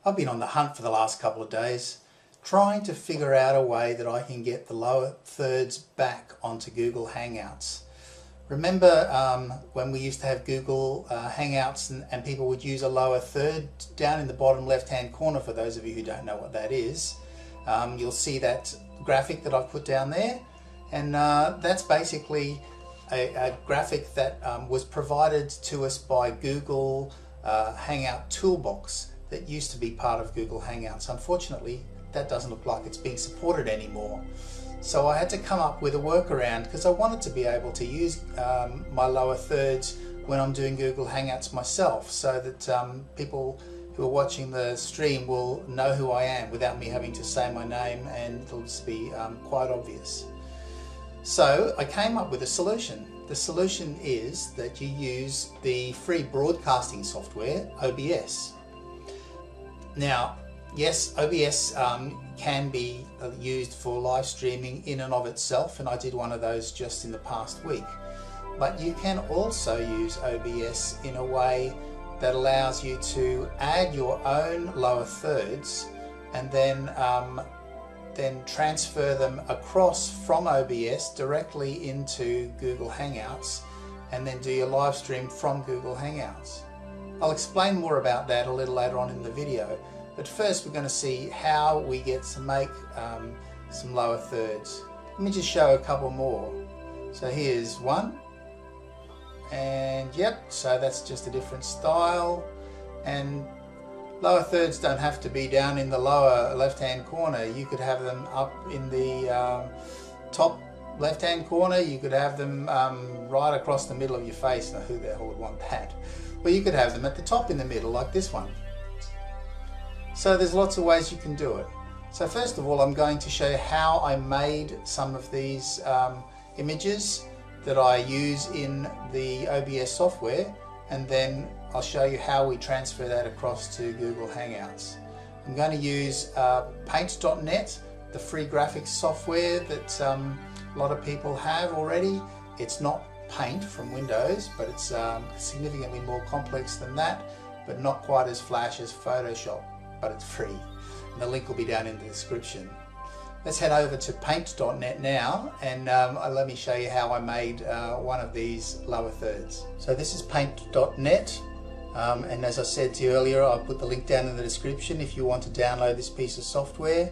I've been on the hunt for the last couple of days, trying to figure out a way that I can get the lower thirds back onto Google Hangouts. Remember when we used to have Google Hangouts and people would use a lower third down in the bottom left hand corner? For those of you who don't know what that is, you'll see that graphic that I've put down there, and that's basically a graphic that was provided to us by Google Hangout Toolbox that used to be part of Google Hangouts. Unfortunately, that doesn't look like it's being supported anymore. So I had to come up with a workaround because I wanted to be able to use my lower thirds when I'm doing Google Hangouts myself, so that people who are watching the stream will know who I am without me having to say my name, and it'll just be quite obvious. So I came up with a solution. The solution is that you use the free broadcasting software, OBS. Now, yes, OBS can be used for live streaming in and of itself, and I did one of those just in the past week. But you can also use OBS in a way that allows you to add your own lower thirds and then transfer them across from OBS directly into Google Hangouts, and then do your live stream from Google Hangouts. I'll explain more about that a little later on in the video, but first we're going to see how we get to make some lower thirds. Let me just show a couple more. So here's one, and yep, so that's just a different style. And lower thirds don't have to be down in the lower left hand corner. You could have them up in the top left hand corner. You could have them right across the middle of your face. Now who the hell would want that? Well, you could have them at the top in the middle like this one. So there's lots of ways you can do it. So first of all, I'm going to show you how I made some of these images that I use in the OBS software, and then I'll show you how we transfer that across to Google Hangouts. I'm going to use Paint.net, the free graphics software that a lot of people have already. It's not Paint from Windows, but it's significantly more complex than that, but not quite as flash as Photoshop, but it's free. And the link will be down in the description. Let's head over to Paint.net now, and let me show you how I made one of these lower thirds. So this is Paint.net, and as I said to you earlier, I'll put the link down in the description if you want to download this piece of software.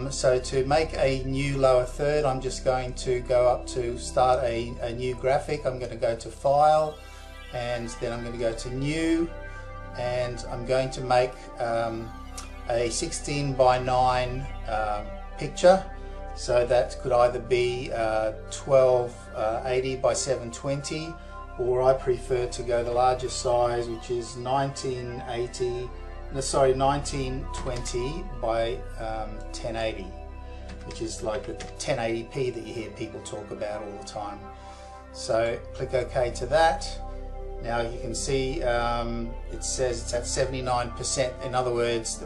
So to make a new lower third, I'm just going to go up to start a new graphic. I'm going to go to File, and then I'm going to go to New, and I'm going to make a 16 by 9 picture. So that could either be 1280 by 720, or I prefer to go the largest size, which is 1920 by 1080, which is like the 1080p that you hear people talk about all the time. So click OK to that. Now you can see it says it's at 79%. In other words,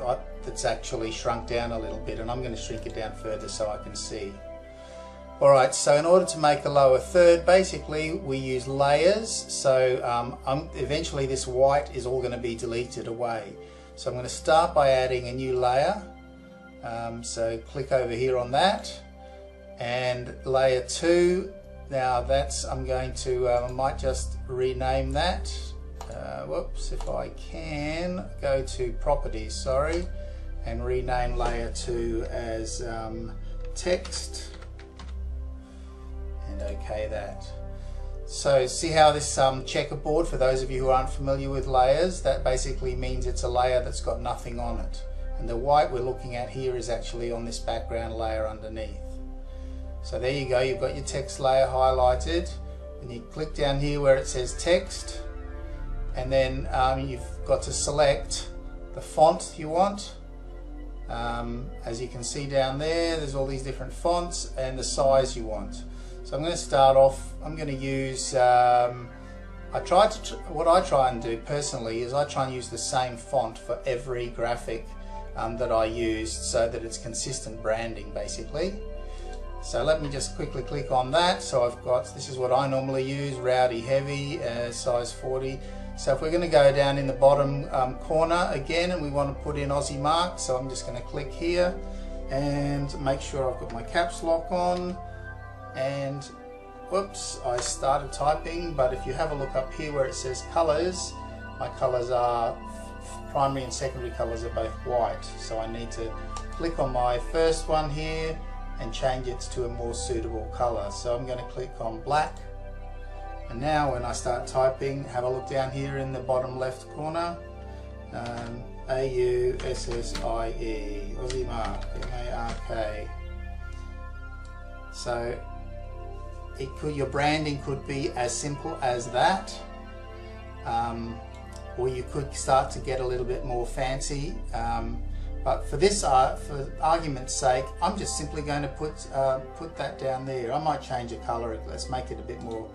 that's actually shrunk down a little bit, and I'm going to shrink it down further so I can see. Alright, so in order to make a lower third, basically we use layers. So eventually this white is all going to be deleted away. So I'm going to start by adding a new layer. So click over here on that, and layer 2. Now that's, I'm going to, I might just rename that. Whoops, if I can go to properties, sorry, and rename layer 2 as text, and OK that. So see how this checkerboard, for those of you who aren't familiar with layers, that basically means it's a layer that's got nothing on it, and the white we're looking at here is actually on this background layer underneath. So there you go, you've got your text layer highlighted, and you click down here where it says text, and then you've got to select the font you want. As you can see down there, there's all these different fonts and the size you want. So I'm going to start off, I'm going to use, what I try and do personally is I try and use the same font for every graphic that I use, so that it's consistent branding basically. So let me just quickly click on that. So I've got, this is what I normally use, Rowdy Heavy, size 40. So if we're going to go down in the bottom corner again and we want to put in Aussie Mark, so I'm just going to click here and make sure I've got my caps lock on, and whoops, I started typing, but if you have a look up here where it says colors, my colors are primary and secondary colors are both white, so I need to click on my first one here and change it to a more suitable color. So I'm going to click on black, and now when I start typing, have a look down here in the bottom left corner, A-U-S-S-I-E, Aussie Mark, M-A-R-K. So your branding could be as simple as that, or you could start to get a little bit more fancy. But for this, for argument's sake, I'm just simply going to put that down there. I might change the color. Let's make it a bit more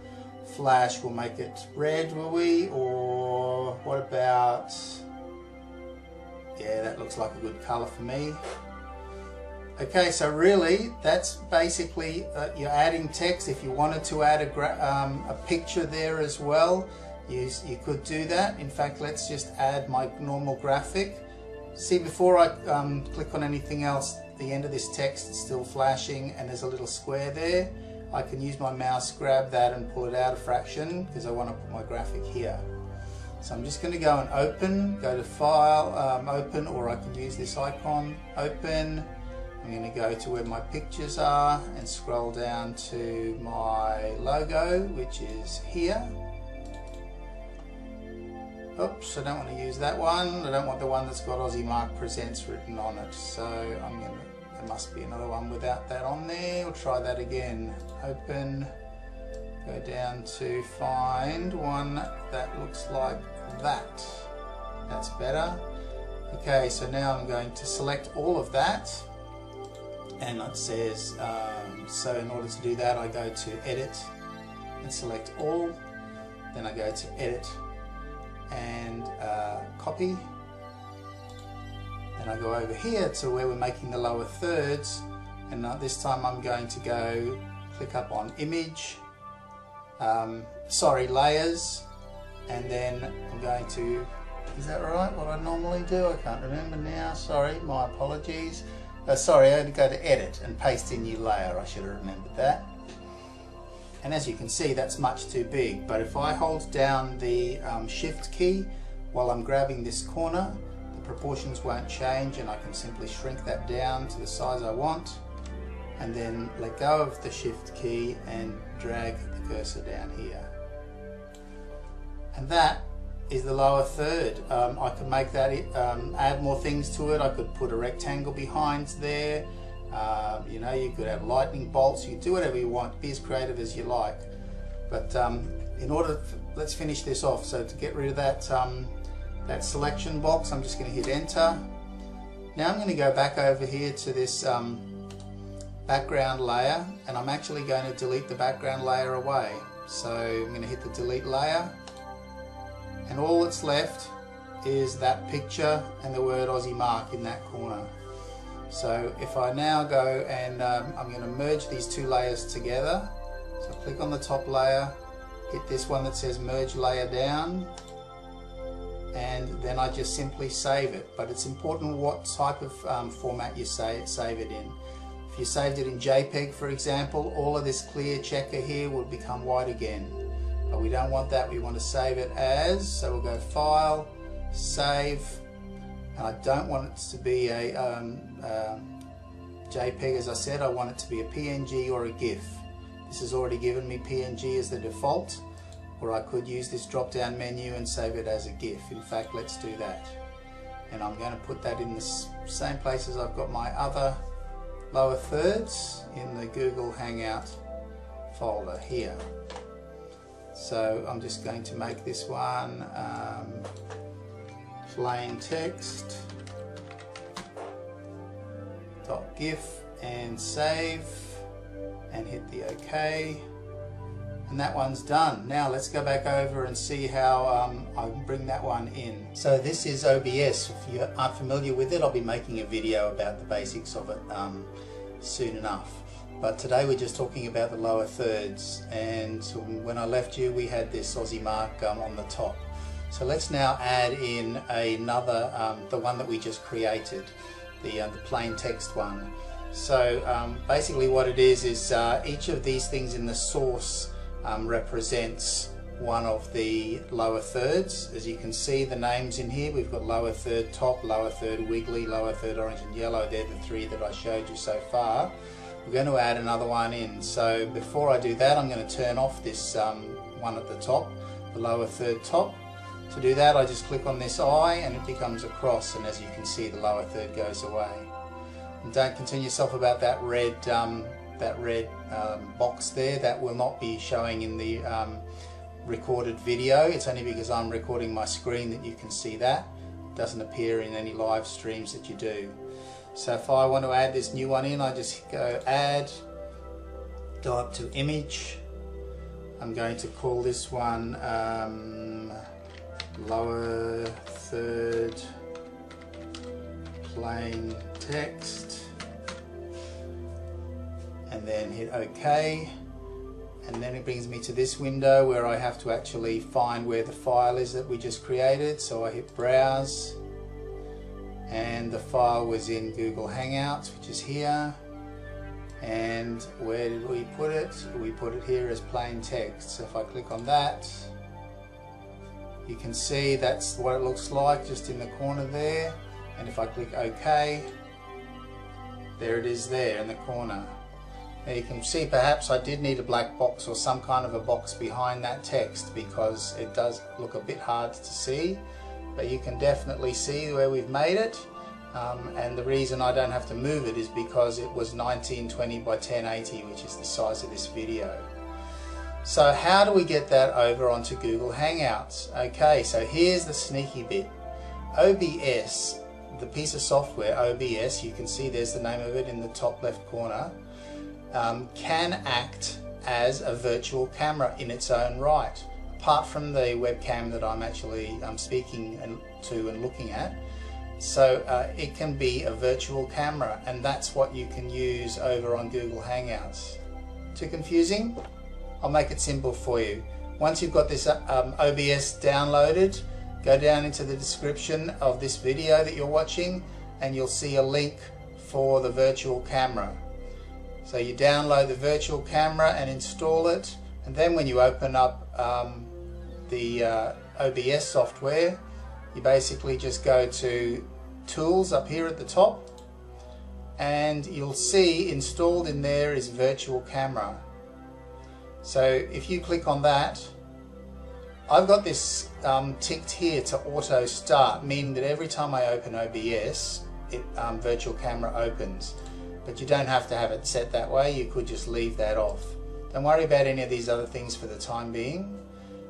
flash. We'll make it red, will we? Or what about? Yeah, that looks like a good color for me. Okay, so really, that's basically you're adding text. If you wanted to add a picture there as well, you could do that. In fact, let's just add my normal graphic. See, before I click on anything else, the end of this text is still flashing and there's a little square there. I can use my mouse, grab that and pull it out a fraction because I want to put my graphic here. So I'm just going to go and open, go to File, Open, or I can use this icon, Open. I'm going to go to where my pictures are and scroll down to my logo, which is here. Oops, I don't want to use that one. I don't want the one that's got Aussie Mark Presents written on it. So there must be another one without that on there. We'll try that again. Open, go down to find one that looks like that. That's better. Okay, so now I'm going to select all of that. And it says, so in order to do that, I go to Edit and select all. Then I go to Edit and copy. Then I go over here to where we're making the lower thirds, and this time I'm going to go click up on Image, layers, and then I'm going to, is that right, what I normally do? I can't remember now, sorry, my apologies. Sorry, I had to go to Edit and paste in new layer. I should have remembered that. And as you can see, that's much too big, but if I hold down the Shift key while I'm grabbing this corner, the proportions won't change, and I can simply shrink that down to the size I want, and then let go of the Shift key and drag the cursor down here. And that is the lower third. I could make that, add more things to it. I could put a rectangle behind there. You know, you could have lightning bolts. You could do whatever you want. Be as creative as you like. But let's finish this off. So to get rid of that that selection box, I'm just going to hit Enter. Now I'm going to go back over here to this background layer, and I'm actually going to delete the background layer away. So I'm going to hit the Delete Layer, and all that's left is that picture and the word Aussie Mark in that corner. So if I now go and I'm going to merge these two layers together, so click on the top layer, hit this one that says Merge Layer Down, and then I just simply save it. But it's important what type of format you save it in. If you saved it in JPEG, for example, all of this clear checker here will become white again. But we don't want that. We want to save it as, so we'll go File, Save, and I don't want it to be a JPEG, as I said. I want it to be a PNG or a GIF. This has already given me PNG as the default, or I could use this drop down menu and save it as a GIF. In fact, let's do that. And I'm going to put that in the same place as I've got my other lower thirds in the Google Hangout folder here. So I'm just going to make this one plain text .gif and save and hit the OK, and that one's done. Now let's go back over and see how I can bring that one in. So this is OBS. If you aren't familiar with it, I'll be making a video about the basics of it soon enough. But today we're just talking about the lower thirds, and when I left you we had this Aussie Mark on the top. So let's now add in another, the one that we just created, the plain text one. So basically what it is each of these things in the source represents one of the lower thirds. As you can see, the names in here, we've got lower third top, lower third wiggly, lower third orange and yellow. They're the three that I showed you so far. We're going to add another one in. So before I do that, I'm going to turn off this one at the top, the lower third top. To do that, I just click on this eye and it becomes a cross, and as you can see, the lower third goes away. And don't concern yourself about that red box there. That will not be showing in the recorded video. It's only because I'm recording my screen that you can see that. It doesn't appear in any live streams that you do. So if I want to add this new one in, I just go add, go up to image. I'm going to call this one lower third plain text, and then hit OK. And then it brings me to this window where I have to actually find where the file is that we just created. So I hit browse, and the file was in Google Hangouts, which is here. And where did we put it? We put it here as plain text. So if I click on that, you can see that's what it looks like just in the corner there. And if I click OK, there it is there in the corner. Now you can see perhaps I did need a black box or some kind of a box behind that text, because it does look a bit hard to see, but you can definitely see where we've made it. And the reason I don't have to move it is because it was 1920 by 1080, which is the size of this video. So how do we get that over onto Google Hangouts? Okay, so here's the sneaky bit. OBS, the piece of software OBS, you can see there's the name of it in the top left corner, can act as a virtual camera in its own right, apart from the webcam that I'm actually speaking to and looking at. So it can be a virtual camera, and that's what you can use over on Google Hangouts. Too confusing? I'll make it simple for you. Once you've got this OBS downloaded, go down into the description of this video that you're watching and you'll see a link for the virtual camera. So you download the virtual camera and install it, and then when you open up the OBS software, you basically just go to Tools up here at the top, and you'll see installed in there is Virtual Camera. So if you click on that, I've got this ticked here to auto start, meaning that every time I open OBS, Virtual Camera opens. But you don't have to have it set that way, you could just leave that off. Don't worry about any of these other things for the time being.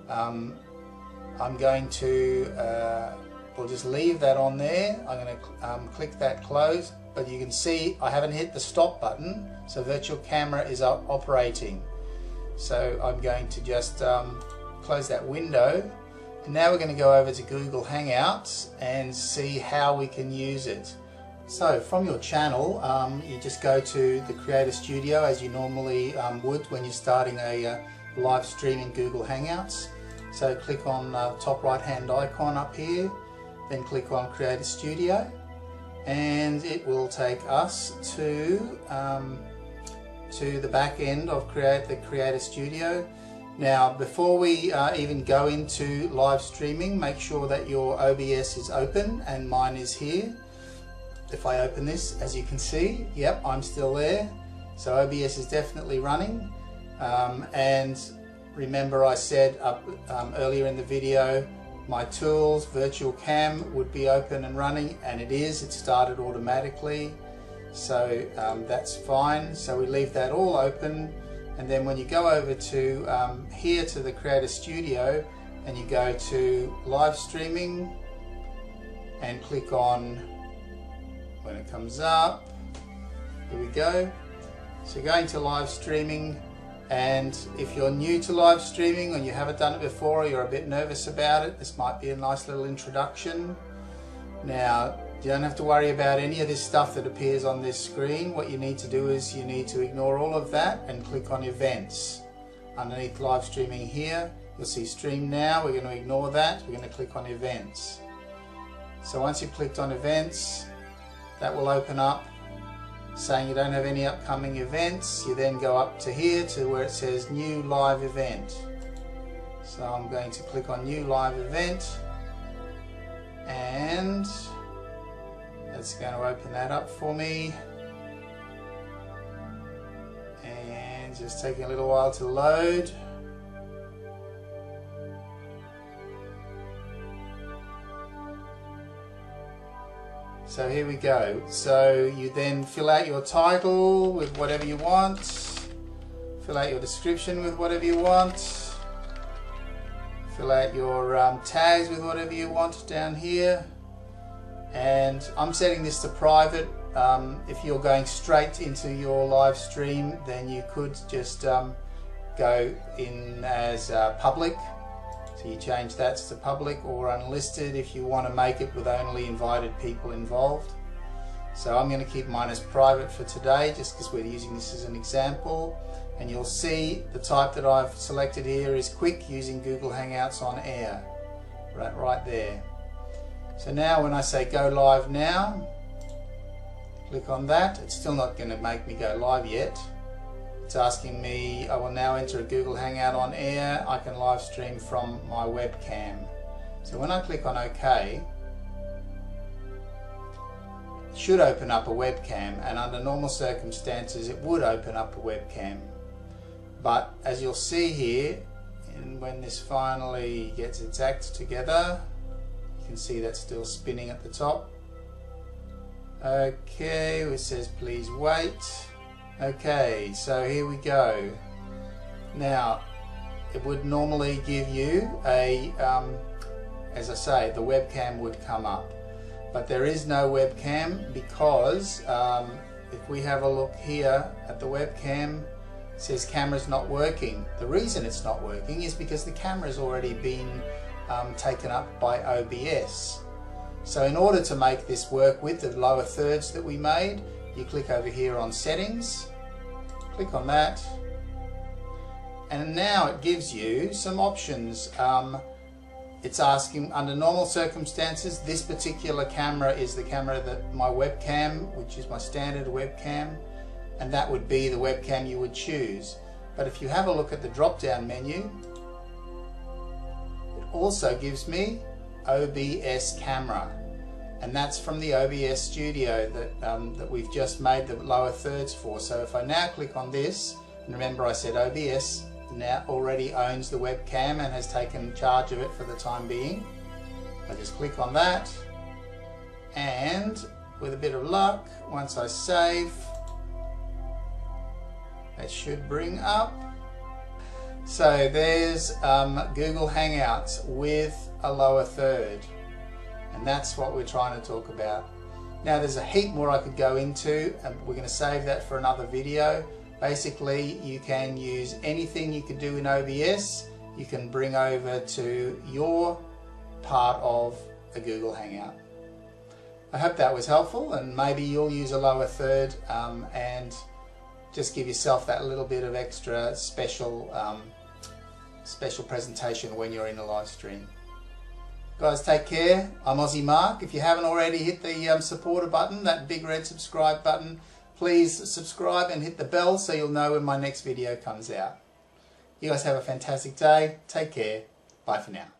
I'm going to, we'll just leave that on there. I'm going to click that close, but you can see I haven't hit the stop button, so Virtual Camera is operating. So I'm going to just close that window, and now we're going to go over to Google Hangouts and see how we can use it. So from your channel, you just go to the Creator Studio as you normally would when you're starting a live stream in Google Hangouts. So click on the top right hand icon up here, then click on Creator Studio, and it will take us to the back end of the Creator Studio. Now before we even go into live streaming, make sure that your OBS is open, and mine is here. If I open this, as you can see, yep, I'm still there. So OBS is definitely running. And remember I said earlier in the video, my tools, Virtual Cam, would be open and running, and it is. It started automatically. So that's fine. So we leave that all open, and then when you go over to here to the Creator Studio and you go to live streaming and click on, when it comes up, here we go. So going to live streaming, and if you're new to live streaming or you haven't done it before or you're a bit nervous about it, this might be a nice little introduction. Now you don't have to worry about any of this stuff that appears on this screen. What you need to do is you need to ignore all of that and click on Events underneath live streaming here. You'll see stream now. We're going to ignore that. We're going to click on events. So once you've clicked on events, that will open up saying you don't have any upcoming events. You then go up to here to where it says new live event. So I'm going to click on new live event, and that's going to open that up for me. And just taking a little while to load. So here we go. So you then fill out your title with whatever you want, fill out your description with whatever you want, fill out your tags with whatever you want down here. And I'm setting this to private. If you're going straight into your live stream, then you could just go in as public. So you change that to public or unlisted if you want to make it with only invited people involved. So I'm going to keep mine as private for today, just because we're using this as an example. And you'll see the type that I've selected here is quick, using Google Hangouts on air. Right there. So now when I say go live now, click on that. It's still not going to make me go live yet. It's asking me, I will now enter a Google Hangout on air. I can live stream from my webcam. So when I click on OK, it should open up a webcam, and under normal circumstances it would open up a webcam. But as you'll see here, and when this finally gets its act together, you can see that's still spinning at the top. Okay, it says please wait. Okay, so here we go. Now, it would normally give you a, as I say, the webcam would come up. But there is no webcam because if we have a look here at the webcam, it says camera's not working. The reason it's not working is because the camera's already been taken up by OBS. So in order to make this work with the lower thirds that we made, you click over here on settings, click on that, and now it gives you some options. It's asking, under normal circumstances, this particular camera is the camera that my webcam, which is my standard webcam, and that would be the webcam you would choose. But if you have a look at the drop down menu, it also gives me OBS camera. And that's from the OBS studio that we've just made the lower thirds for. So if I now click on this, and remember I said OBS now already owns the webcam and has taken charge of it for the time being. I just click on that, and with a bit of luck, once I save, that should bring up. So there's Google Hangouts with a lower third. And that's what we're trying to talk about. Now there's a heap more I could go into, and we're going to save that for another video. Basically, you can use anything you can do in OBS, you can bring over to your part of a Google Hangout. I hope that was helpful, and maybe you'll use a lower third and just give yourself that little bit of extra special presentation when you're in a live stream. Guys, take care. I'm Aussie Mark. If you haven't already, hit the supporter button, that big red subscribe button. Please subscribe and hit the bell so you'll know when my next video comes out. You guys have a fantastic day. Take care. Bye for now.